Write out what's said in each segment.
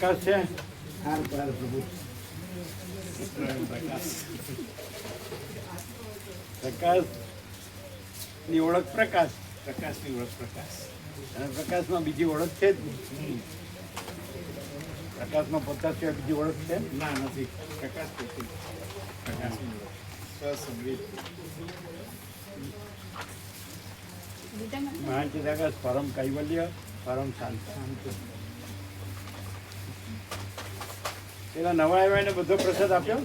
પ્રકાશ છે હાર પાર પ્રભુ પ્રકાશની ઓળખ પ્રકાશ, પ્રકાશની ઓળખ પ્રકાશ, અને પ્રકાશમાં બીજી ઓળખ છે જ નહીં. પ્રકાશમાં પોતા સિવાય બીજી ઓળખ છે ના નથી. પ્રકાશ પોતે પ્રકાશની ઓળખ સ્વસંવેદ મહાચિદાકાશ પરમ કૈવલ્ય પરમ શાંત. પેલા નવા આવ્યા એને બધો પ્રસાદ આપ્યો.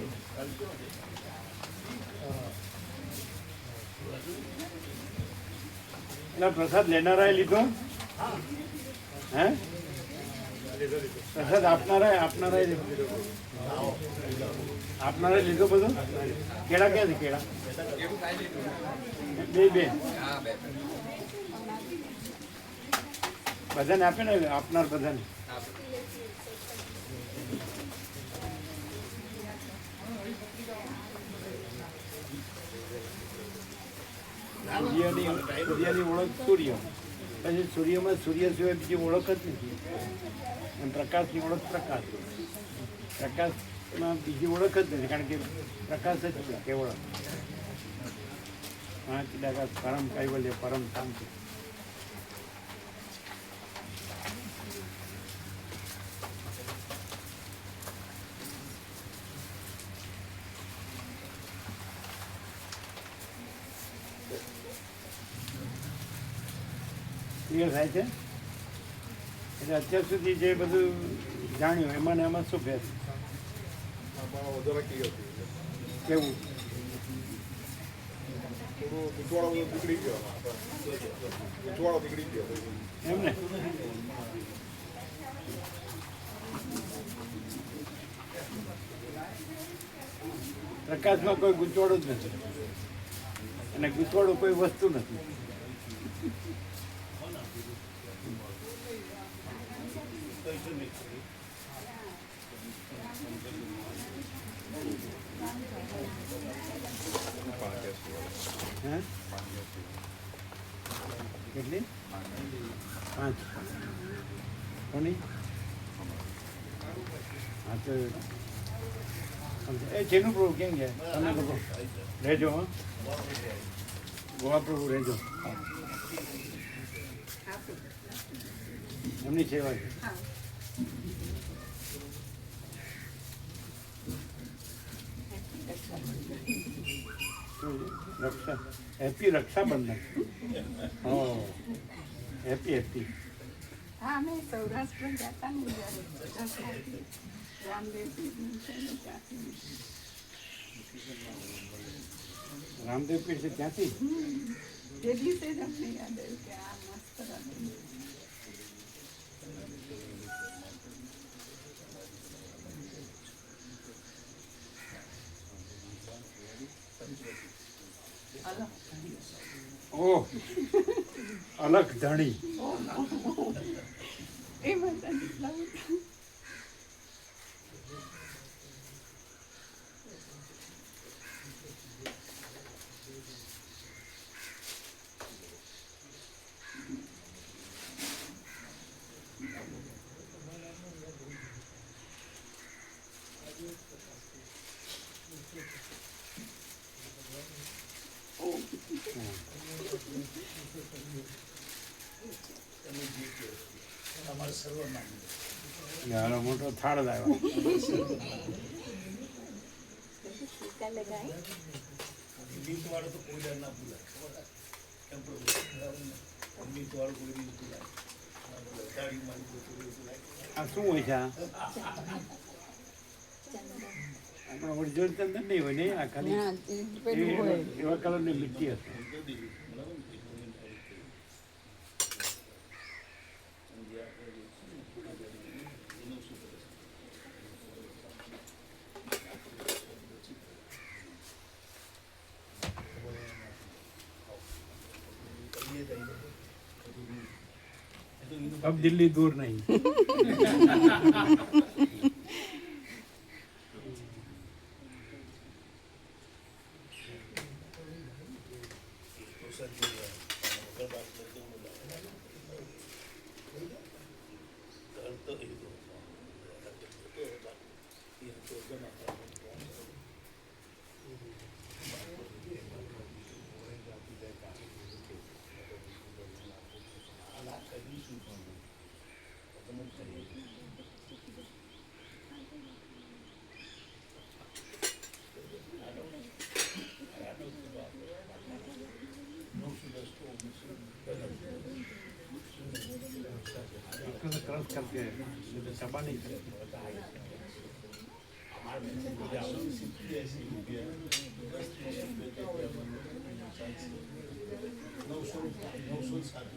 એના પ્રસાદ લેનારાએ લીધો હે? પ્રસાદ આપનારાએ લીધો બધો. કેળા ક્યાં છે? કેળા બે બધાને આપે ને, આપનાર બધાને. સૂર્યની ઓળખ સૂર્ય, પછી સૂર્યમાં સૂર્ય સિવાય બીજી ઓળખ જ નથી. એમ પ્રકાશની ઓળખ પ્રકાશ, પ્રકાશમાં બીજી ઓળખ જ નથી, કારણ કે પ્રકાશ જ છે કેવળ. હા, ચિદાકાશ પરમ કૈવલ્ય પરમ શાંતિ. ક્લિયર થાય છે? એટલે અત્યાર સુધી જે બધું જાણ્યું એમાં ને એમાં શું ફેર? કેવું? એમ ને? પ્રકાશમાં કોઈ ગૂંચવાડો જ નથી, અને ગૂંચવાડો કોઈ વસ્તુ નથી. કેટલી? 5. કોની? હા તો એ જેનું પ્રભુ કેમ છે? તમે લોકો રહેજો. હા, ગોવા પ્રભુ રહેજો. એમની સેવા છે. રક્ષા હેપી રક્ષાબંધન. હેપી. હા, અમે સૌરાષ્ટ્ર જતા ને રામદેવ પીઠ છે ત્યાંથી. તે દિવસે જ અમને યાદ આવ્યું કે આ મસ્ત રામદેવ. ઓહ, અલગ ધણી. એ બધા મોટો થાળ લાવ્યા. આ શું હોય છે? આપણે ઓરિજિનલ ચંદન નહીં હોય ને, આ ખાલી એવા કલરની મીઠી હશે. अब दिल्ली दूर नहीं. करके चबा नहीं करे।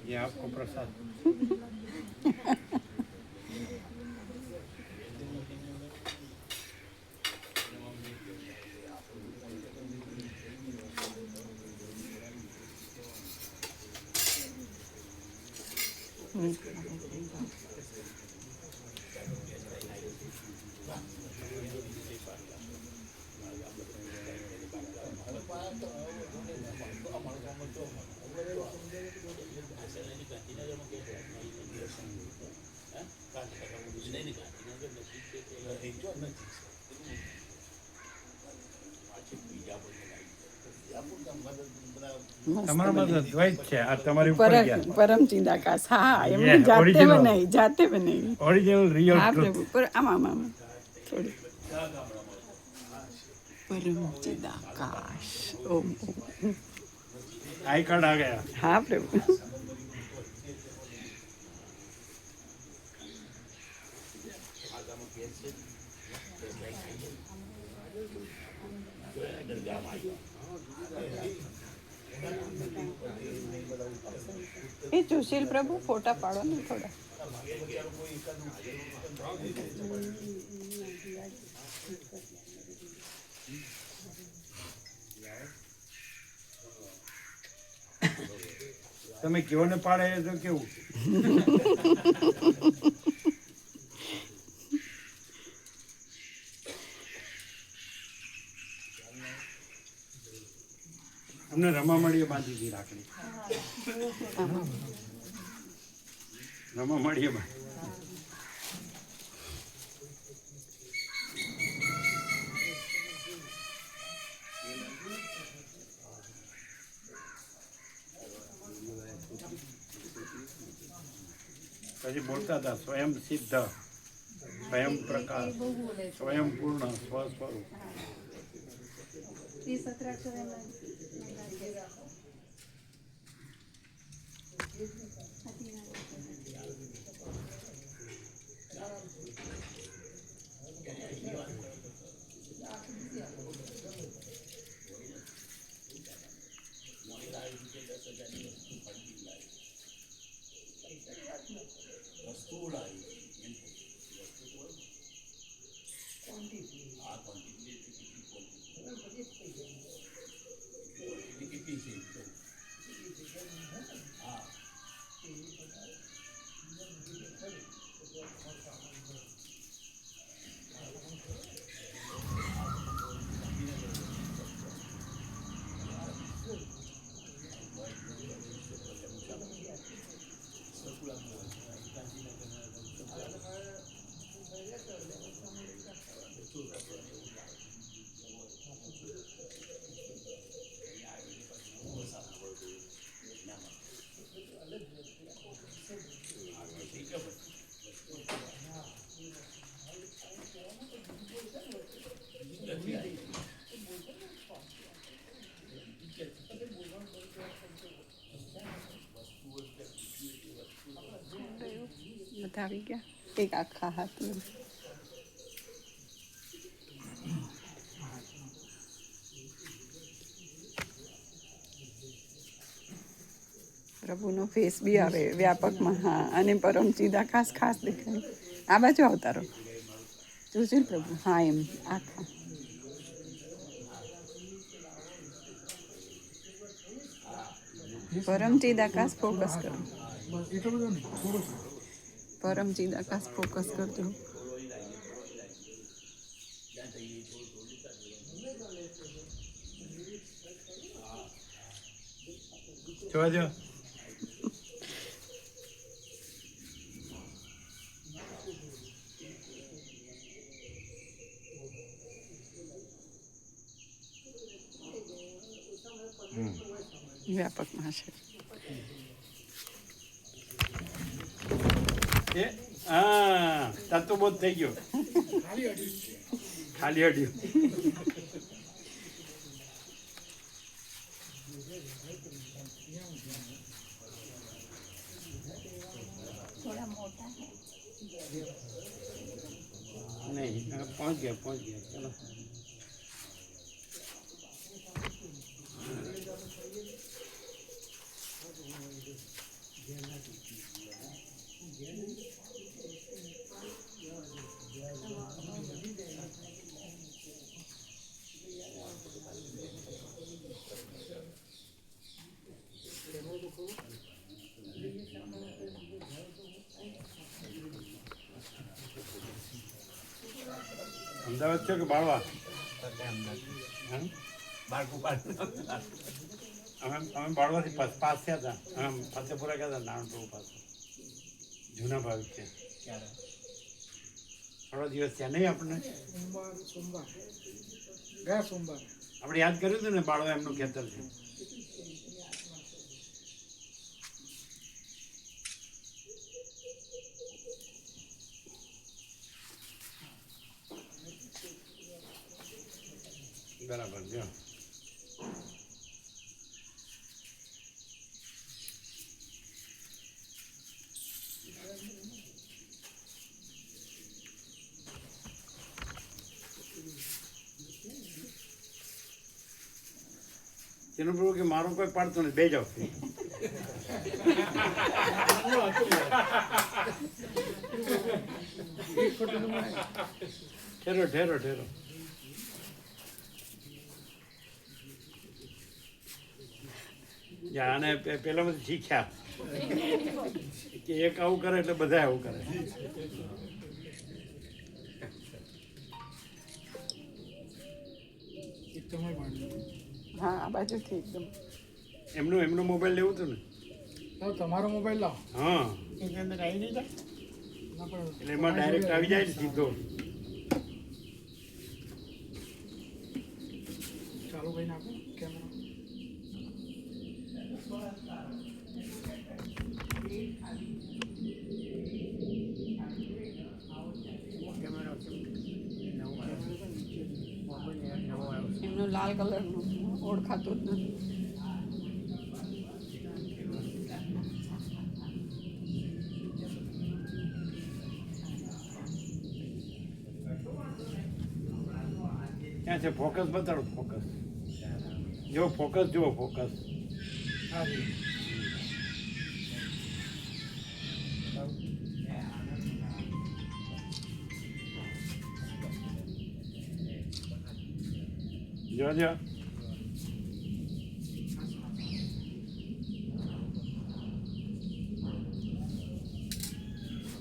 ये आपको प्रसाद। તમારા માં દ્વૈત છે આ તમારી ઉપર ગયા પરમચિદ આકાશ હા એમને Yeah, જાતે original. બનાવી જાતે બનાવી ઓરિજિનલ રિયલ હા ટ્રુથ પ્રભુ પર આમાં થોડી પરમચિદ આકાશ ઓમ ઓમ. आई कार्ड आ गया હા પ્રભુ એ સુશીલ પ્રભુ ફોટા પાડો ને થોડા તમે કેવો ને પાડે તો કેવું અમને રમા મળીએ બાંધી હતી રાખડી રમા મળીએ બાંધી પછી બોલતા હતા સ્વયં સિદ્ધ સ્વયં પ્રકાશ સ્વયં પૂર્ણ સ્વસ્વરૂપ બધા આવી ગયા એક આખા હાથમાં પ્રભુનો ફેસ બી આવે વ્યાપકમાં હા અને પરમચિદ આકાશ ખાસ દેખાય આ બાજુ આવતા રહો સુશીલ પ્રભુ હા એમ આખા પરમચિદ આકાશ ફોકસ કરો પરમચિદ આકાશ ફોકસ કરજો જોવા દો વ્યાપકમાં છે એ હા તત્વ બોધ થઈ ગયો ખાલી હડ્યું થોડા મોટા નહીં પહોંચ ગયા ચલો અમદાવાદ છો કે બાળવા અમે બાળવાથી પાસ થયા હતા અમે ફતેપુરા ગયા હતા નારણપુર પાસે જૂના ભાવિક છે થોડા દિવસ થયા નહીં આપણને સોમવાર ગયા સોમવાર આપણે યાદ કર્યું હતું ને બાળવા એમનું ખેતર છે બરાબર જો તેનું પ્રભુ કે મારું કોઈ પાડતો નથી બે જાઓ ઠેરો આને પેલામાંથી શીખ્યા કે એક આવું કરે એટલે બધા આવું કરે હા આ બાજુથી એકદમ એમનો મોબાઈલ લેવું હતું ને તમારો મોબાઈલ લાવો હા અંદર આવી દીધા એટલે એમાં ડાયરેક્ટ આવી જાય ને સીધો ચાલુ કરી નાખો કેમેરા એમનું લાલ કલરનું ઓળખાતું જ નથી ક્યાં છે ફોકસ બતાડો ફોકસ જો ફોકસ જુઓ ફોકસ હા જોજો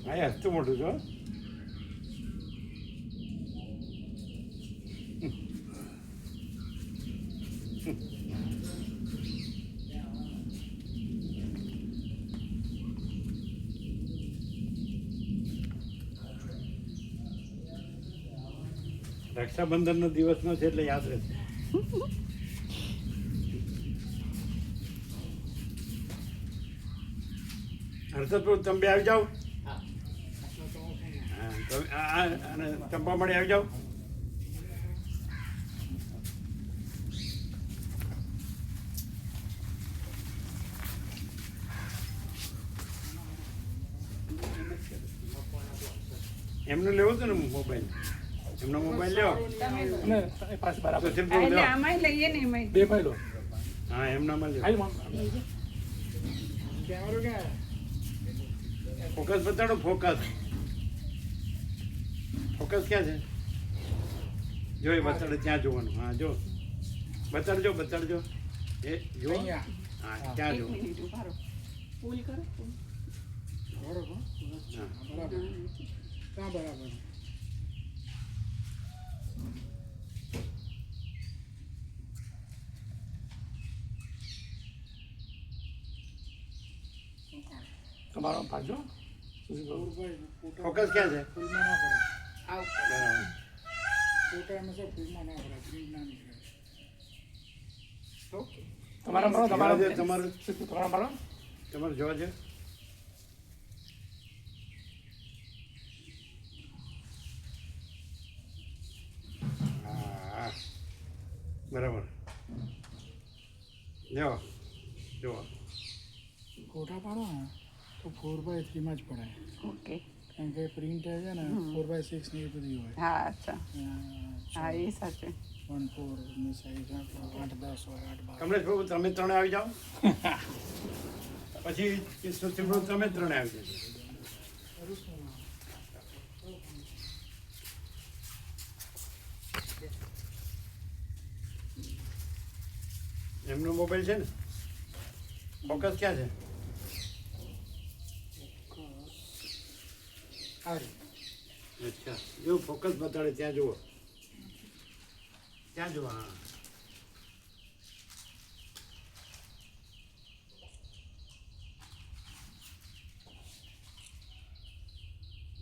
હા હસતું મોટું છો રક્ષાબંધનનો દિવસનો છે એટલે યાદ રહેશે હર્ષદપુર તમે બે આવી જાઓ હા અને ચંપા મળી આવી જાઓ એમનું લેવું હતું ને મોબાઈલ એમનો મોબાઈલ લેવો આમાંય લઈએ ને એમાંય બે ફાઈલો હા એમનામાં લેવો કેમેરો ક્યાં ફોકસ બતાડો ફોકસ ક્યાં છે જો એ બતાડે ત્યાં જોવાનું હા જો બતાડજો એ જો હા ક્યાં જો મિનિટ ઉભા રહો પુલ કરો પુલ બરોબર હા બરાબર ક્યાં બરાબર તમારો પાછો ફોકસ ક્યાં છે ફૂલમાં ના ભરાય આવું બરાબર ફોટા હંમેશા ફૂલમાં ના ભરાય પ્રિન્ટ ના નીકળે ઓકે તમારા મારો તમારું તમારા મારો તમારે જોવા છે હા બરાબર જો ફોટા પાડો ને તો 4x3 માં જ પડાય ઓકે કારણ કે પ્રિન્ટ છે ને 4x6 ની એ બધી હોય હા અચ્છા હા એ સાચું 1-4 ની સાઈઝ 8-10 હોય 8-12 કમલેશ પ્રભુ તમે ત્રણે આવી જાઓ પછી સુશીલ પ્રભુ તમે ત્રણે આવી જજો એમનો મોબાઈલ છે ને ફોકસ ક્યાં છે આ રે અચ્છા જો ફોકસ બતાડે ત્યાં જુઓ ત્યાં જુઓ હા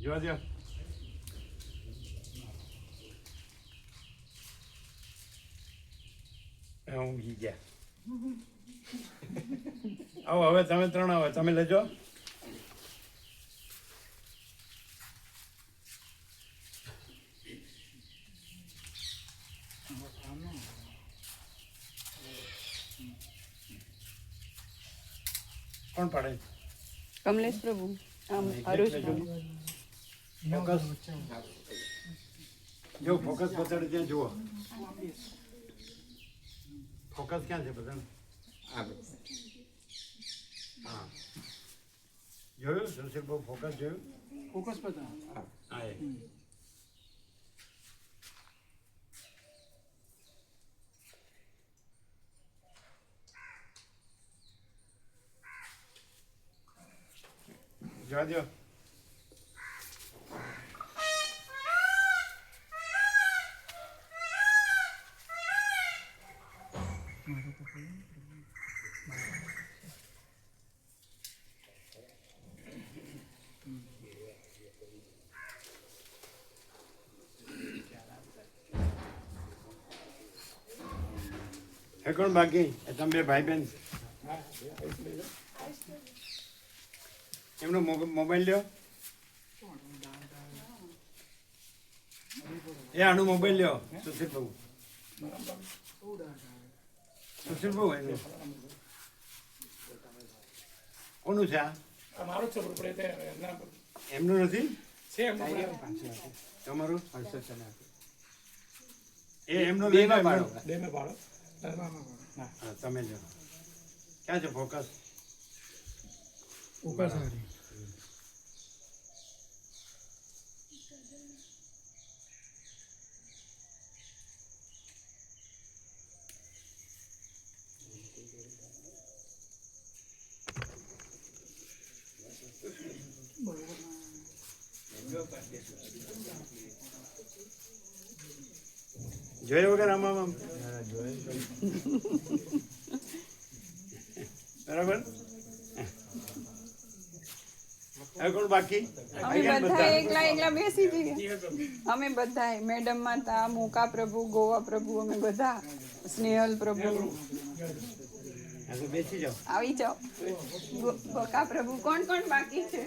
જોવા દો ઊંઘી ગયા આવો હવે તમે ત્રણ આવો તમે લેજો કોણ પાડે કમલેશ પ્રભુ આમ હરુષ પ્રભુ ફોકસ જો ફોકસ બતાડે ત્યાં જુઓ ફોકસ ક્યાં છે બધા હા જોયું સુશીલ બહુ ફોકસ જોયું ફોકસ બતા હા એ જોવા દો હે કોણ બાકી એ તમે બે ભાઈ બહેન એમનો મોબાઈલ લ્યો એ આનું મોબાઈલ લ્યો સુશીલ બાબુ સુશીલ બાબુ એનું કોનું છે આ મારો જ છે બરોબર તે એમનું નથી છે તમારું એ એમનો બે લઈ લો, મેં એમનો. પાડો હા, તમે જો ક્યાં છે ફોકસ ફોકસ આ રે જોયા વગર આમાં આમ બરાબર હવે કોણ બાકી અમે બધા એકલા એકલા બેસી જઈએ અમે બધા મેડમ માતા મોકા પ્રભુ ગોવા પ્રભુ અમે બધા સ્નેહલ પ્રભુ હા તો બેસી જાઓ આવી જાઓ ગોકા પ્રભુ કોણ કોણ બાકી છે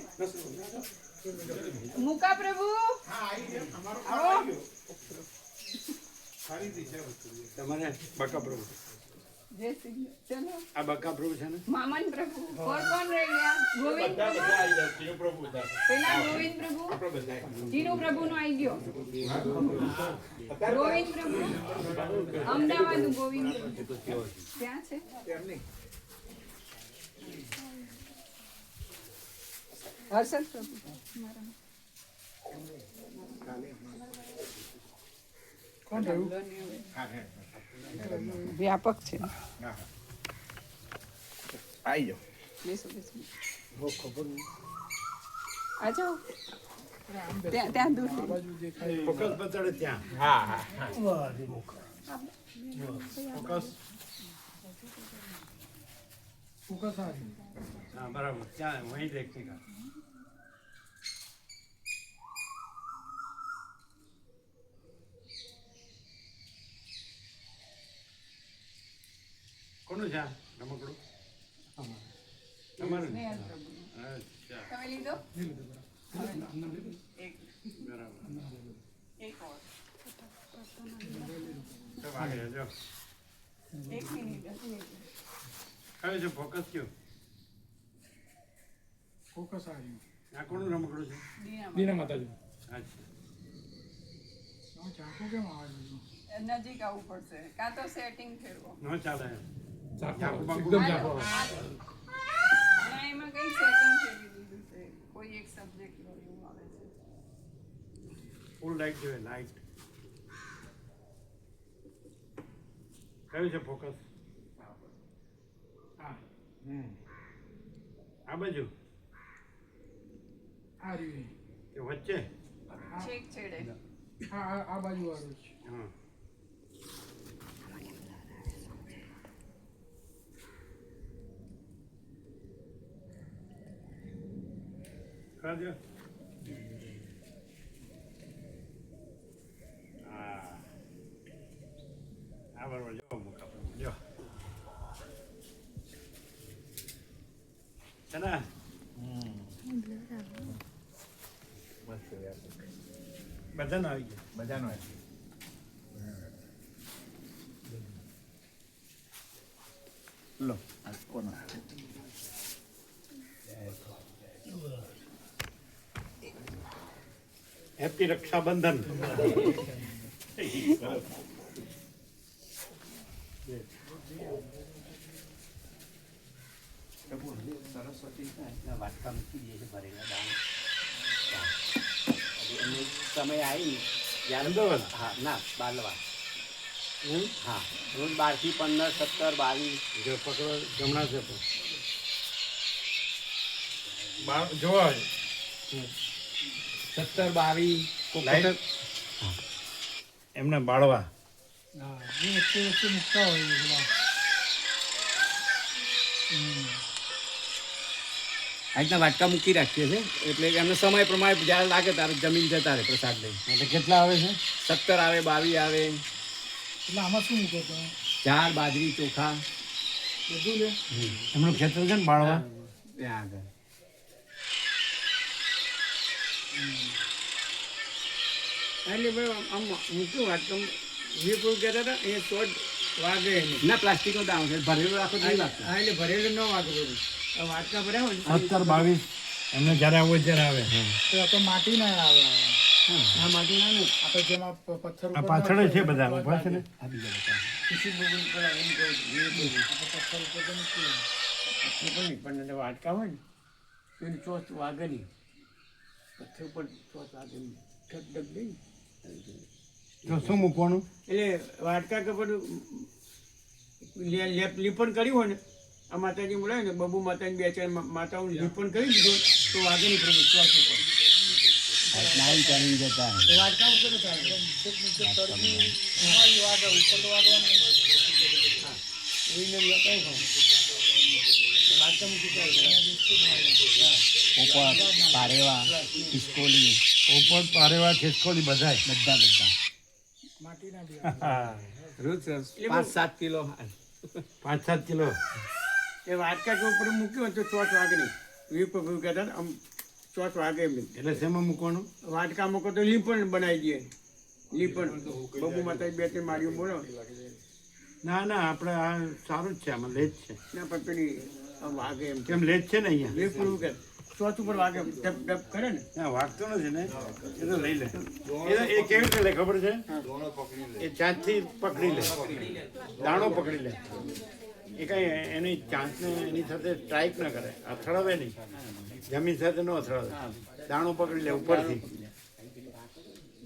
મુકા પ્રભુ આવો તમારે બકા પ્રભુ જય શ્રી ચલો આ બકા પ્રભુ છે ને મામન પ્રભુ કોણ રહી ગયા ગોવિંદ પ્રભુ પેલા ગોવિંદ પ્રભુ જીનુ પ્રભુ નો આવી ગયો ગોવિંદ પ્રભુ અમદાવાદ ગોવિંદ પ્રભુ ત્યાં છે હર્ષદ પ્રભુ કોણ રહ્યું વ્યાપક છે આવી જાઓ બેસો બેસો આ જાઓ ત્યાં ત્યાં દૂર રહી. બાજુ દેખાય ફોકસ બતાડે ત્યાં ફોકસ ફોકસ આ રે હા બરાબર ત્યાં વहीं देखने का કોનું છે આ રમકડું તમારું સ્નેહલ પ્રભુ અચ્છા તમે લીધો બરાબર એક ઓર તો ભાગે જો એક મિનિટ કયું છે ફોકસ કયું ફોકસ આ રહ્યું આ કોનું રમકડું છે? દીના માતાજી. અચ્છા. ચાકુ કેમ આવે છે? નજીક આવવું પડશે કાં તો સેટિંગ ફેરવો ન ચાલે. ચાકુ ચાકુ એકદમ બાકુ. ચાકુ. ના એમાં કઈ સેટિંગ ફેરવી દીધું છે કોઈ એક સબ્જેક્ટ લો એવું આવે છે ફૂલ લાઈટ જોઈએ, લાઈટ. કયું છે ફોકસ? હા આ બાજુ આ રહ્યું કે વચ્ચે? છેક છેડે આ બાજુ વાળું છે. હા. કાઢ્યો? હા. આ બરોબર જો મુકા જો છે ને? બધાને આવી ગયા. બધાનો લો આ કોનો હેપી રક્ષાબંધન. સરસ્વતી વાટકા મૂકી દે છે ભરેલા દાણ. એમને સમય આવી જ્યારે અમદાવાદ? હા ના બાલવા એમ? હા રોજ 12 થી 15, 17, 22 જો પકડો જમણા છે તો જોવા 17, 22 લાઈટ એમને બાળવા. હા એ વચ્ચે મૂકતા હોય છે પેલા. આ રીતના વાટકા મૂકી રાખીએ છીએ એટલે એમને સમય પ્રમાણે જ્યારે લાગે ત્યારે જમીન જતા રહે પ્રસાદ લઈ. એટલે કેટલા આવે છે? 17 આવે, 22 આવે, એટલે આમાં શું મૂકો તમે? ઝાડ, બાજરી, ચોખા બધું લે. એમનું ખેતર છે ને બાળવા? ત્યાં આગળ. એટલે ભાઈ આમ મૂક્યું વાટકા વીરપુર કહેતા હતા એ શોર્ટ વાગે ના પ્લાસ્ટિકનો દાણો છે ભરેલું રાખો તો નહીં વાગતું. હા એટલે ભરેલું ન વાગે બધું વાટકા ભર્યા હોય ને 17, 22 એમને જ્યારે આવો ત્યારે આવે. તો આ તો માટી ના આવે. આ માટી ના ને આપણે જેમાં પથ્થર આ ઉપર પાછળ છે બધા ઊભા છે ને. આ બીજા બધા ખુશી બબુલ પર એમ કહું પથ્થર ઉપર તો મૂકીએ. પણ વાટકા હોય ને તો એની ચોથ વાગે નહીં પથ્થર ઉપર ચોથ વાગે નહીં ઠક ઠક દઈ તો શું મૂકવાનું? એટલે વાટકા કે બધું લીપણ કર્યું હોય ને આ માતાજી બોલાવે ને બબુ માતાની 2-4 માતાઓનું લીપણ કરી દીધું તો વાગે નહીં પ્રભુ ચોથ ઉપર નાઈ કરી જતા તો વાટકા ઉપર થાય નીચે તળની અમારી વાગે ઉપર તો વાગવાનું. હા એને કઈ હોય વાટકા મૂકી ચાલે પોપટ પારેવા ખિસકોલી ઉપર પારેવા ખિસકોલી બધાય. બધા માટીના બી હા. રોજ 5-7 કિલો 5-7 કિલો. એ વાટકા કે ઉપર મૂક્યું હોય તો ચોથ વાગે નહીં વીપ કહેતા આમ ચોથ વાગે એમ નહીં. એટલે શેમાં મૂકવાનું? વાટકા મૂકો તો લીપણ બનાવી દઈએ લીપણ બબુ માતા 2-3 માળીઓ બોલો ના ના આપણે આ સારું જ છે, આમાં લેજ છે. ના પણ પેલી આમ વાગે એમ કેમ લેજ છે ને અહીંયા? લીપણ કે ચોથ ઉપર વાગે ડબ ડબ કરે ને ના વાગતો નથી ને એ તો લઈ લે. એ કેવી રીતે લે ખબર છે? એ ચાંચથી પકડી લે, દાણો પકડી લે. એ કઈ એની ચાંચને એની સાથે સ્ટ્રાઇક ના કરે, અથડાવે નહીં, જમીન સાથે ન અથડાવે, દાણો પકડી લે ઉપરથી.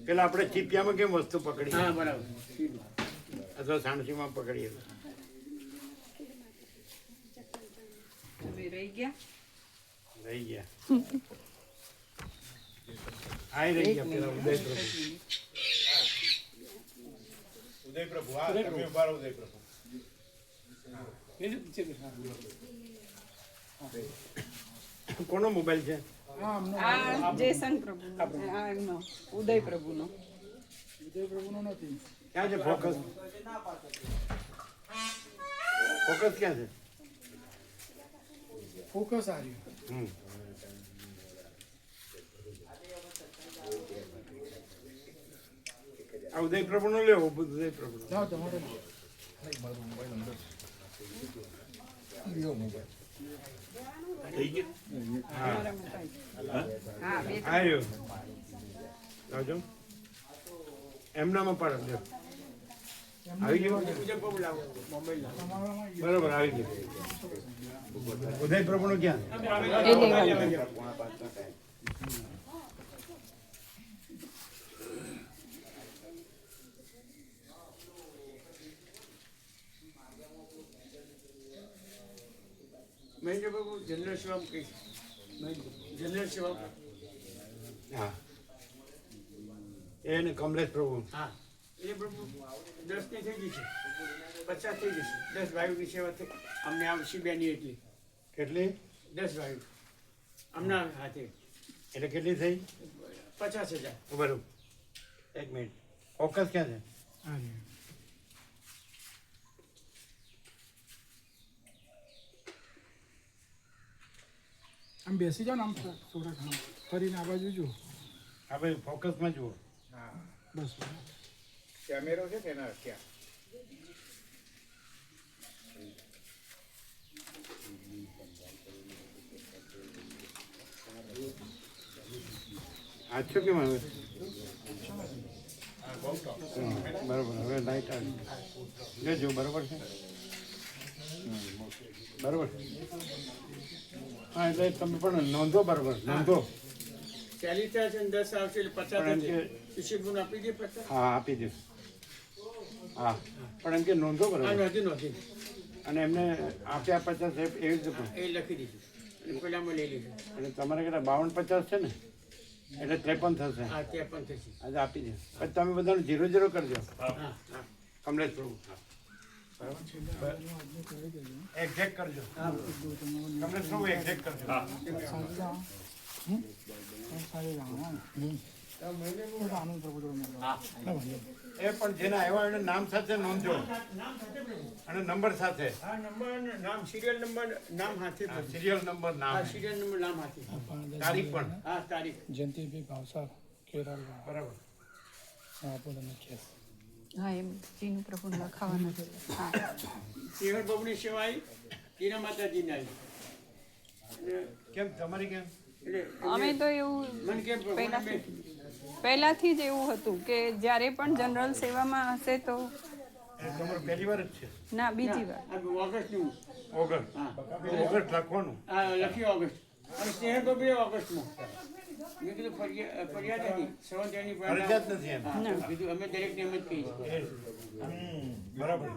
પેલા આપણે ચીપિયામાં કેમ વસ્તુ પકડી હા બરાબર અથવા સાણસીમાં પકડીએ હવે રહી ગયા રહી ગયા. આ રહી ગયા પેલા ઉદય પ્રભુ. ઉદય પ્રભુ હા તમે ઉભા રહો ઉદય પ્રભુ. કોનો મોબાઈલ છે? આ જેસન પ્રભુ આ એમનો ઉદય પ્રભુનો વિજય પ્રભુનો નથી. ક્યાં છે ફોકસ? ફોકસ ક્યાં છે? ફોકસ આ રહ્યું. હમ. આ ઉદય પ્રભુ નો લેવો, ઉદય પ્રભુ નો. જાઓ તમારે હા બે આવ્યો આવજો એમનામાં પણ લ્યો. આવી ગયો બરોબર આવી ગયો ઉદય પ્રભુનું ક્યાં એ લેવાનું. મહેન્દ્ર બાબુ જનરલ સેવા કહીશ. જનરલ સેવા હા એને કમલેશ પ્રભુ હા એ પ્રભુ 10 ની થઈ ગઈ છે, 50 થઈ જશે. 10 વાયુની સેવા થઈ અમને આવશે બેની એટલી કેટલી 10 વાયુ અમના હાથે એટલે કેટલી થઈ 50,000. બરોબર એક મિનિટ ફોકસ ક્યાં છે આમ બેસી જાઓ ને આમ થોડાક આમ ફરીને આ બાજુ જુઓ. આ ભાઈ ફોકસમાં જુઓ બસ કેમેરો છે તેના ક્યાં આછો કેમ આવે બરોબર હવે લાઈટ આવી લેજો બરોબર છે બરોબર હા એટલે તમે પણ નોંધો બરોબર નોંધો 40 થયા છે ને 10 આવશે એટલે 50 પણ એમ થશે. કે શિષ્યગુણ આપી દે 50. હા આપી દઈશ હા પણ એમ કે નોંધો આ બરોબર નોંધી અને એમને આપ્યા 50 એવી રીતે પણ એ લખી દીધું અને પેલામાં લઈ લીધું. એટલે તમારે કેટલા 52-50 છે ને એટલે 53 થશે હા ત્યાં પણ થશે. આજે આપી દે પછી તમે બધાને 0-0 કરજો હા હા કમલેશ પ્રભુ એક્ઝેક્ટ કરજો કમલેશ પ્રભુ એક્ઝેક્ટ કરજો સાંજે જાઓ. સાંજે જાઓ હા. આનંદ પ્રભુ જોડે મળો. ના વાંધો નહીં. એ પણ જેના આવ્યા એને નામ સાથે નોંધજો અને નંબર સાથે હા નંબર નામ સિરિયલ નંબર નામ હાથે થશે. સિરિયલ નંબર નામ હા સિરિયલ નંબર નામ હાથે. તારીખ પણ હા તારીખ જયંતિભાઈ ભાવસાર કેરળ બરાબર આપોદાના કેસ. હા એમ જીનું પ્રભુ લખાવાના છે. હા શિવર બાબુની સેવા આવી તીરા માતાજીની આવી અને કેમ તમારી કેમ એટલે અમે તો એવું મને કેમ પહેલાથી પહેલાથી જ એવું હતું કે જ્યારે પણ જનરલ સેવામાં હશે તો એ તમારો પહેલી વાર જ છે ના બીજી વાર ઓગસ્ટનું ઓગસ્ટ હા ઓગસ્ટ લખવાનું આ લખ્યું ઓગસ્ટ અને સ્નેહર બાબુ ઓગસ્ટમાં મેં કીધું ફરિયાદ હતી સવારની ફરજિયાત નથી એમ કીધું અમે દરેકને એમ જ કહીએ બરાબર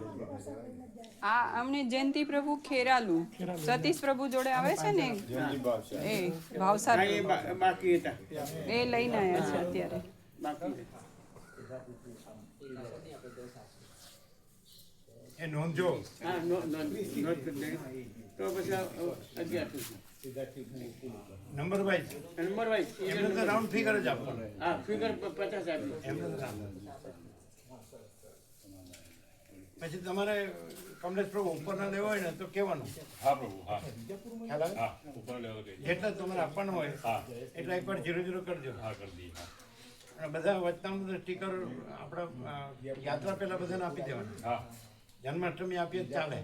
આ અમને જયંતિ પ્રભુ ખેરાલુ સતીશ પ્રભુ જોડે આવે છે ને એ ભાવસાર હા એ બાકી હતા એ લઈને આવ્યા છે અત્યારે બાકી હતા. એ નોંધજો હા નોંધ કરી દે. તો પછી 11 થશે. નંબર વાઇઝ નંબર વાઇઝ એમને તો રાઉન્ડ ફિગર જ આપવાનો હા ફિગર 50 આપ્યું. એમને તો રાઉન્ડ પછી તમારે કમલેશ પ્રભુ ઉપરના લેવા હોય ને તો કહેવાનું હા પ્રભુ હા ખ્યાલ આવે હા ઉપર લેવલ કઈ જેટલા તમારે આપવાનું હોય હા એટલે એકવાર 0-0 કરજો હા કરી દઈએ હા અને બધા વચનાનું બધા સ્ટીકર આપણા યાત્રા પહેલા બધાને આપી દેવાના હા જન્માષ્ટમી આપીએ તો ચાલે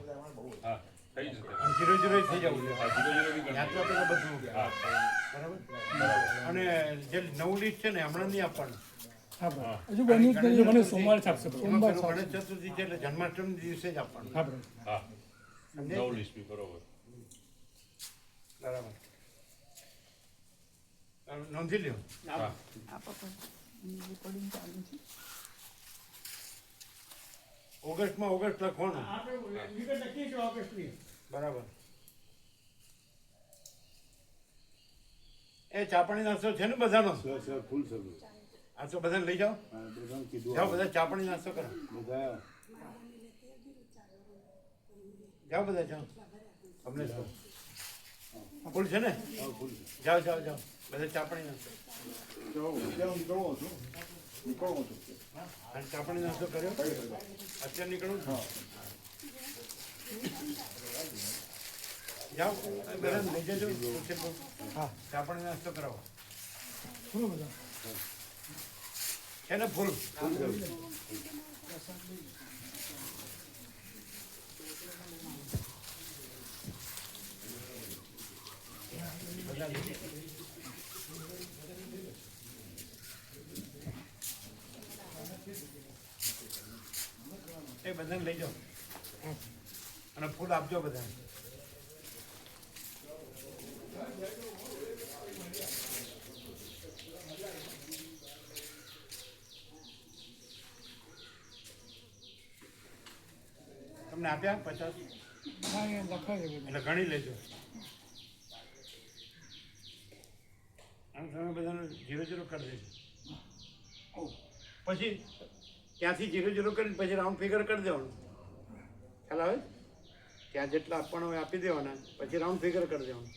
હા થઈ જશે અને 0-0 થઈ જવું જોઈએ. હા જીરો જીરો બી કરી યાત્રા પહેલા બધું હા બરાબર અને જે નવું લિસ્ટ છે ને હમણાં નહીં આપવાનું હા બરાબર. હજુ બન્યું જ નથી. મને સોમવાર છાપશે. એમાં સોમવાર પેલું છાપશે. ગણેશ ચતુર્થી છે એટલે જન્માષ્ટમી દિવસે જ આપવાનું હા બરાબર. હા સમજ્યા? નવ લિસ્ટ બી બરોબર બરાબર નોંધી લ્યો હા આપો રેકોર્ડિંગ ચાલુ છે. ઓગસ્ટમાં ઓગસ્ટ લખવાનું આપણે ફિગર લખીએ છીએ ઓગસ્ટની. બરાબર એ ચાપણી નાસ્તો છે ને બધાનો આ તો બધાને લઈ જાઓ જાઓ બધા ચાપણી નાસ્તો કરો જાઓ બધા જાઓ અમને ફૂલ છે ને જાઓ જાઓ જાઓ બધા ચાપણી નાસ્તો અને ચાપણી નાસ્તો કર્યો અત્યારે નીકળું છું જાઓ બધા લઈ જજો હા ચાપણી નાસ્તો કરાવો બોલો બધા. છે ને ફૂલ એ બધાને લઈ જાઓ અને ફૂલ આપજો બધાને. તમને આપ્યા 50? હા એ લખાય છે બધું. એટલે ગણી લેજો. આમ તમે બધાનું 0-0 કરી દેજો. પછી ત્યાંથી 0-0 કરીને પછી રાઉન્ડ ફિગર કરી દેવાનું. ખ્યાલ આવે? ત્યાં જેટલા આપવાનો હોય આપી દેવાના, પછી રાઉન્ડ ફિગર કરી દેવાનું.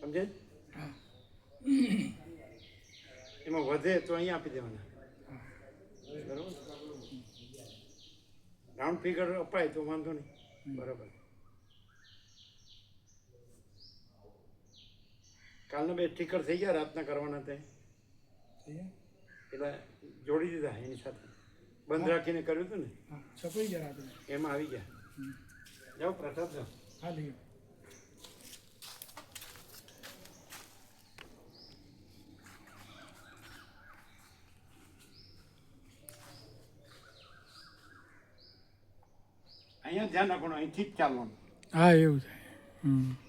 સમજે? એમાં વધે તો અહીંયા આપી દેવાના. બરાબર? રાઉન્ડ ફિગર અપાય તો વાંધો નહીં. બરાબર. કાલના 2 સ્ટીકર થઈ ગયા રાતના કરવાના તે એટલે જોડી દીધા એની સાથે બંધ રાખીને કર્યું હતું ને હા છપાઈ ગયા રાત્રે. એમાં આવી ગયા. જાઓ પ્રસાદ જાઓ. હા લઈ ગયો. અહીંયા ધ્યાન રાખવાનું, અહીંથી જ ચાલવાનું. હા એવું થાય.